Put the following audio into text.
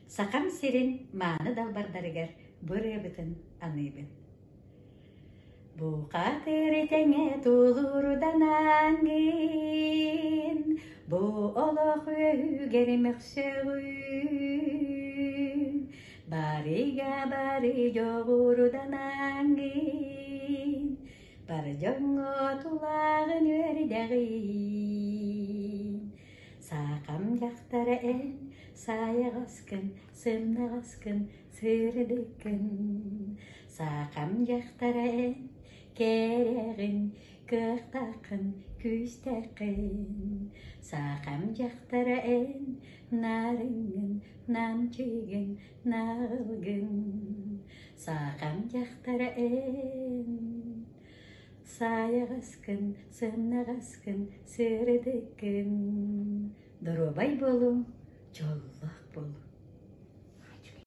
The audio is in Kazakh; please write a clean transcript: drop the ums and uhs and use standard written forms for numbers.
Сақам сирин маны далбардарыгар бұребітін аныбын. Бу қатыры тәңе тулурдан аңын, бу олық өгер мөксөгін, бары жоғырдан аңын, бар жоңы тулағын өрдәғын. Сақам жақтары ән, саяғаскын, сымнағаскын, сырдыкын. Сақам жақтары ән, керегін, көқтақын, күстәқін. Сақам жақтары ән, нарыңын, намчыгын, нағылгын. Сақам жақтары ән, саяғаскын, сымнағаскын, сырдыкын. Дұрубай болу, жоллақ болу.